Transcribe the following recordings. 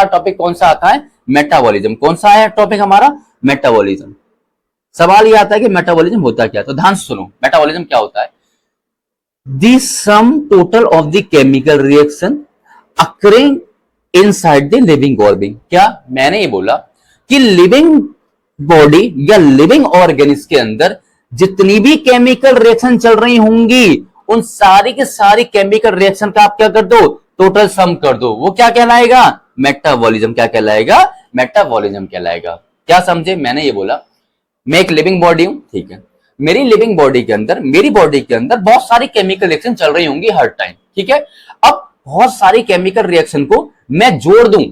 चौथा टॉपिक कौन सा आता है? मेटाबॉलिज्म। कौन सा है टॉपिक हमारा? मेटाबॉलिज्म। सवाल ये आता है कि मेटाबॉलिज्म होता क्या? तो ध्यान से सुनो, मेटाबॉलिज्म क्या होता है? The sum total of the chemical reaction occurring inside the living body। क्या मैंने ये बोला कि लिविंग बॉडी या लिविंग ऑर्गेनिज्म के अंदर जितनी भी केमिकल रिएक्शन चल रही होंगी उन सारी के सारी केमिकल रिएक्शन का आप क्या कर दो? टोटल सम कर दो। वो क्या कहलाएगा? मेटाबॉलिज्म। क्या कहलाएगा? मेटाबॉलिज्म कहलाएगा। क्या समझे? मैंने ये बोला मैं एक लिविंग बॉडी हूं, ठीक है, मेरी लिविंग बॉडी के अंदर, मेरी बॉडी के अंदर बहुत सारी केमिकल रिएक्शन चल रही होंगी हर टाइम, ठीक है। अब बहुत सारी केमिकल रिएक्शन को मैं जोड़ दूं,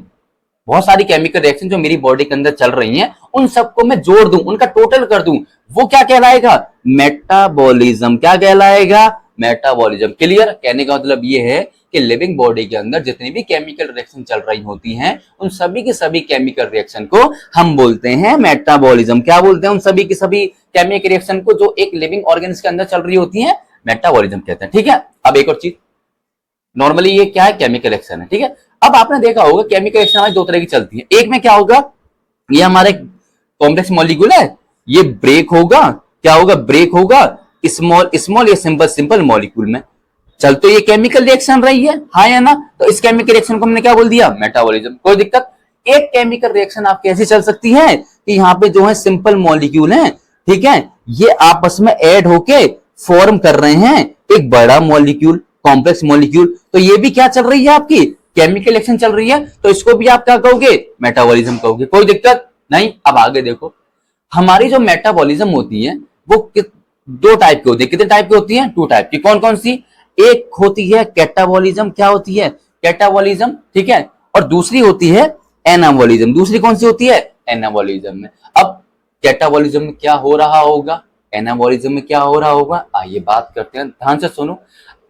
बहुत सारी केमिकल रिएक्शन जो मेरी बॉडी के अंदर चल रही हैं उन सबको मैं जोड़ दूं, उनका टोटल कर दूं, वो क्या कहलाएगा? मेटाबॉलिज्म। क्या कहलाएगा? मेटाबॉलिज्म। क्लियर? कहने का मतलब ये है कि लिविंग बॉडी के अंदर जितनी भी केमिकल रिएक्शन चल रही होती हैं उन सभी की सभी केमिकल रिएक्शन को हम बोलते हैं मेटाबॉलिज्म। क्या बोलते हैं? उन सभी की सभी केमिकल रिएक्शन को जो एक लिविंग ऑर्गेनिज्म के अंदर चल रही होती हैं मेटाबॉलिज्म कहते हैं, ठीक है। अब एक और चीज, नॉर्मली ये क्या है? केमिकल रिएक्शन है, ठीक है। अब आपने देखा होगा केमिकल रिएक्शन हमारी दो तरह की चलती है। एक में क्या होगा? ये हमारे कॉम्प्लेक्स मॉलिक्यूल है, ये ब्रेक होगा। क्या होगा? ब्रेक होगा स्मॉल स्मॉल या सिंपल सिंपल मॉलिक्यूल में। चल तो ये केमिकल रिएक्शन रही है, हाँ या ना? तो इस केमिकल रिएक्शन को हमने क्या बोल दिया? मेटाबॉलिज्म। कोई दिक्कत? एक केमिकल रिएक्शन आपकी ऐसी चल सकती है कि यहाँ पे जो है सिंपल मॉलिक्यूल है, ठीक है, ये आपस में ऐड होके फॉर्म कर रहे हैं एक बड़ा मॉलिक्यूल, कॉम्प्लेक्स मॉलिक्यूल। तो ये भी क्या चल रही है? आपकी केमिकल रिएक्शन चल रही है, तो इसको भी आप क्या कहोगे? मेटाबॉलिज्म कहोगे। कोई दिक्कत नहीं। अब आगे देखो, हमारी जो मेटाबॉलिज्म होती है वो दो टाइप की होती है। कितने टाइप की होती है? 2 टाइप की। कौन कौन सी? एक होती है कैटाबॉलिज्म। क्या होती है? कैटाबॉलिज्म, ठीक है। और दूसरी होती है एनाबॉलिज्म। दूसरी कौन सी होती है? एनाबॉलिज्म में। अब कैटाबॉलिज्म में क्या हो रहा होगा? एनाबॉलिज्म में क्या हो रहा होगा? आइए बात करते हैं, ध्यान से सुनो।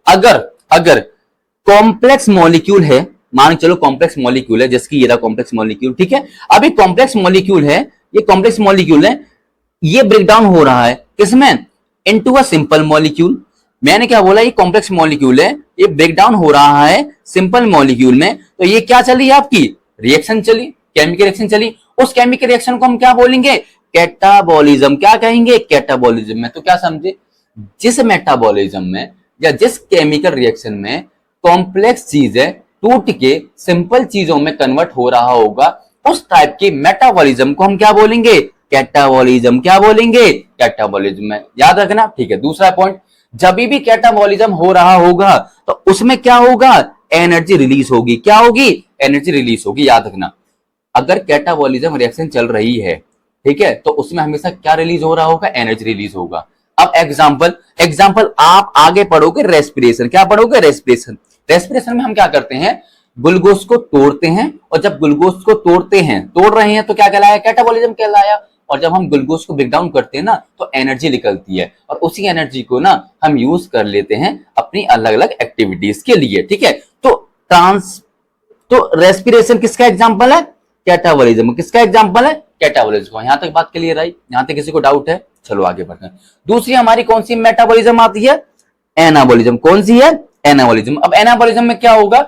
अगर कॉम्प्लेक्स मॉलिक्यूल है, मान चलो कॉम्प्लेक्स मॉलिक्यूल है, जैसे कि ये रहा कॉम्प्लेक्स मॉलिक्यूल, ठीक है। अब ये कॉम्प्लेक्स मॉलिक्यूल है, ये कॉम्प्लेक्स मॉलिक्यूल है, ये ब्रेक डाउन हो रहा है किसमें? Into a simple molecule. मैंने क्या बोला? ये कॉम्प्लेक्स मॉलिक्यूल है, ये ब्रेक डाउन हो रहा है सिंपल मॉलिक्यूल में। तो ये क्या चली? आपकी रिएक्शन चली, केमिकल रिएक्शन चली। उस केमिकल रिएक्शन को हम क्या बोलेंगे? कैटाबॉलिज्म। क्या कहेंगे? कैटाबॉलिज्म में। तो क्या समझे? जिस मेटाबॉलिज्म में या जिस केमिकल रिएक्शन में कॉम्प्लेक्स चीजें टूट के सिंपल चीजों में कन्वर्ट हो रहा होगा उस टाइप की मेटाबॉलिज्म को हम क्या बोलेंगे? कैटाबॉलिज्म। क्या बोलेंगे? कैटाबॉलिज्म में। याद रखना, ठीक है। दूसरा पॉइंट, जब भी कैटाबॉलिज्म हो रहा होगा तो उसमें क्या होगा? एनर्जी रिलीज होगी। क्या होगी? एनर्जी रिलीज होगी। याद रखना, अगर कैटाबॉलिज्म रिएक्शन चल रही है, ठीक है, तो उसमें हमेशा क्या रिलीज हो रहा होगा? एनर्जी रिलीज होगा। अब एग्जाम्पल आप आगे पढ़ोगे रेस्पिरेशन। क्या पढ़ोगे? रेस्पिरेशन। रेस्पिरेशन में हम क्या करते हैं? ग्लूकोज को तोड़ते हैं, और जब ग्लूकोज को तोड़ रहे हैं तो क्या कहलाया? कैटाबॉलिज्म कहलाया। और जब हम ग्लूकोज को ब्रेक डाउन करते हैं ना तो एनर्जी निकलती है, और उसी एनर्जी को ना हम यूज कर लेते हैं अपनी अलग अलग एक्टिविटीज के लिए, ठीक है। तो रेस्पिरेशन किसका एग्जांपल है? कैटाबॉलिज्म। किसका एग्जांपल है? कैटाबॉलिज्म। यहां तक बात क्लियर आई? यहां तक किसी को डाउट है? चलो आगे बढ़ते हैं। दूसरी हमारी कौन सी मेटाबॉलिज्म आती है? एनाबॉलिज्म। कौन सी है? एनाबॉलिज्म। अब एनाबॉलिज्म में क्या होगा?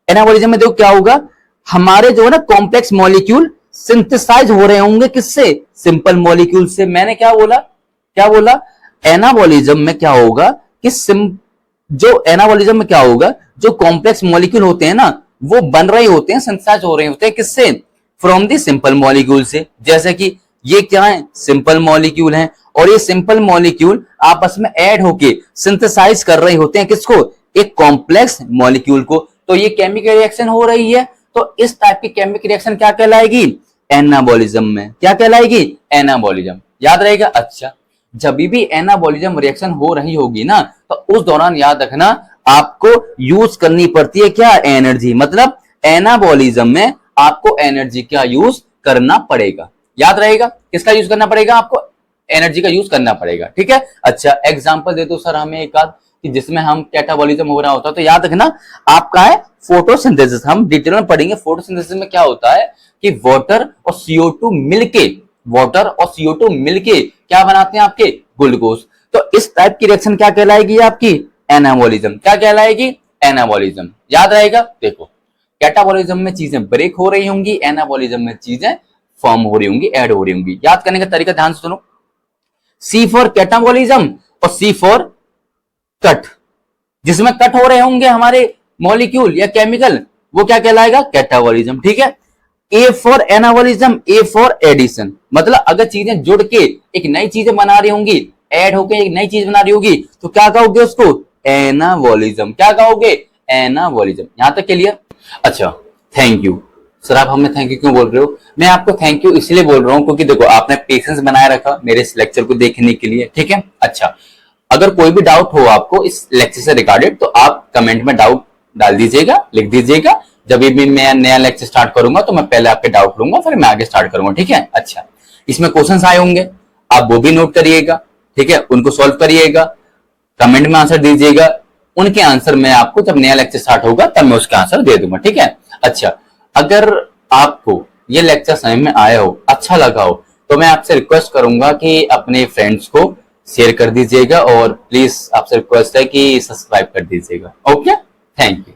एनाबॉलिज्म में देखो क्या होगा, हमारे जो है ना कॉम्प्लेक्स मॉलिक्यूल सिंथेसाइज हो रहे होंगे किससे? सिंपल मॉलिक्यूल से। मैंने क्या बोला? एनाबॉलिज्म में क्या होगा कि एनाबॉलिज्म में क्या होगा, जो कॉम्प्लेक्स मॉलिक्यूल होते हैं ना वो बन रहे होते हैं, सिंथेसाइज हो रहे होते हैं किससे? फ्रॉम दी सिंपल मॉलिक्यूल से। जैसे कि ये क्या है? सिंपल मॉलिक्यूल है, और ये सिंपल मॉलिक्यूल आपस में ऐड होके सिंथेसाइज कर रहे होते हैं किसको? एक कॉम्प्लेक्स मॉलिक्यूल को। तो ये केमिकल रिएक्शन हो रही है, तो इस टाइप की केमिकल रिएक्शन क्या कहलाएगी? एनाबॉलिज्म में। क्या कहलाएगी? एनाबॉलिज्म। याद रहेगा? अच्छा, जब भी एनाबॉलिज्म रिएक्शन हो रही होगी ना तो उस दौरान याद रखना आपको यूज करनी पड़ती है क्या? एनर्जी। मतलब एनाबॉलिज्म में आपको एनर्जी का यूज करना पड़ेगा। याद रहेगा? किसका यूज करना पड़ेगा? आपको एनर्जी का यूज करना पड़ेगा, ठीक है। अच्छा, एग्जांपल दे दो सर हमें एक आध कि जिसमें हम कैटाबॉलिज्म हो रहा होता है। तो याद रखना आपका है फोटोसिंथेसिस। हम डिटेल में पढ़ेंगे फोटोसिंथेसिस में क्या होता है कि वाटर और CO2 मिलके क्या बनाते हैं? आपके ग्लूकोज। तो इस टाइप की रिएक्शन क्या कहलाएगी? आपकी एनाबॉलिज्म। क्या कहलाएगी? एनाबॉलिज्म। याद रहेगा? देखो, कैटाबॉलिज्म में चीजें ब्रेक हो रही होंगी, एनाबॉलिज्म में चीजें फॉर्म हो रही होंगी, ऐड हो रही होंगी। याद करने का तरीका ध्यान से सुनो, सी फॉर कैटाबॉलिज्म और सी फॉर कट। जिसमें कट हो रहे होंगे हमारे मॉलिक्यूल या केमिकल, वो क्या कहलाएगा, कैटाबॉलिज्म। ठीक है। A for anabolism, A for addition, मतलब अगर चीजें जुड़ के एक नई चीजें बना रही होंगी, ऐड होकर एक नई चीज बना रही होगी, तो क्या कहोगे उसको, एनाबॉलिज्म। क्या कहोगे, एनाबॉलिज्म। यहां तक क्लियर। अच्छा, थैंक यू सर। आप हमें थैंक यू क्यों बोल रहे हो? मैं आपको थैंक यू इसलिए बोल रहा हूं क्योंकि देखो आपने पेशेंस बनाए रखा मेरे इस लेक्चर को देखने के लिए। ठीक है। अच्छा, अगर कोई भी डाउट हो आपको इस लेक्चर से रिगार्डेड, तो आप कमेंट में डाउट डाल दीजिएगा, लिख दीजिएगा। जब भी मैं नया लेक्चर स्टार्ट करूंगा तो मैं पहले आपके डाउट लूंगा, फिर मैं आगे स्टार्ट करूंगा। ठीक है। अच्छा, इसमें क्वेश्चंस आए होंगे, आप वो भी नोट करिएगा। ठीक है, उनको सॉल्व करिएगा, कमेंट में आंसर दीजिएगा। उनके आंसर मैं आपको जब नया लेक्चर स्टार्ट होगा तब मैं उसका आंसर दे दूंगा। ठीक है। अच्छा, अगर आपको ये लेक्चर समझ में आया हो, अच्छा लगा हो, तो मैं आपसे रिक्वेस्ट करूंगा कि अपने फ्रेंड्स को शेयर कर दीजिएगा और प्लीज आपसे रिक्वेस्ट है कि सब्सक्राइब कर दीजिएगा। Okay, thank you.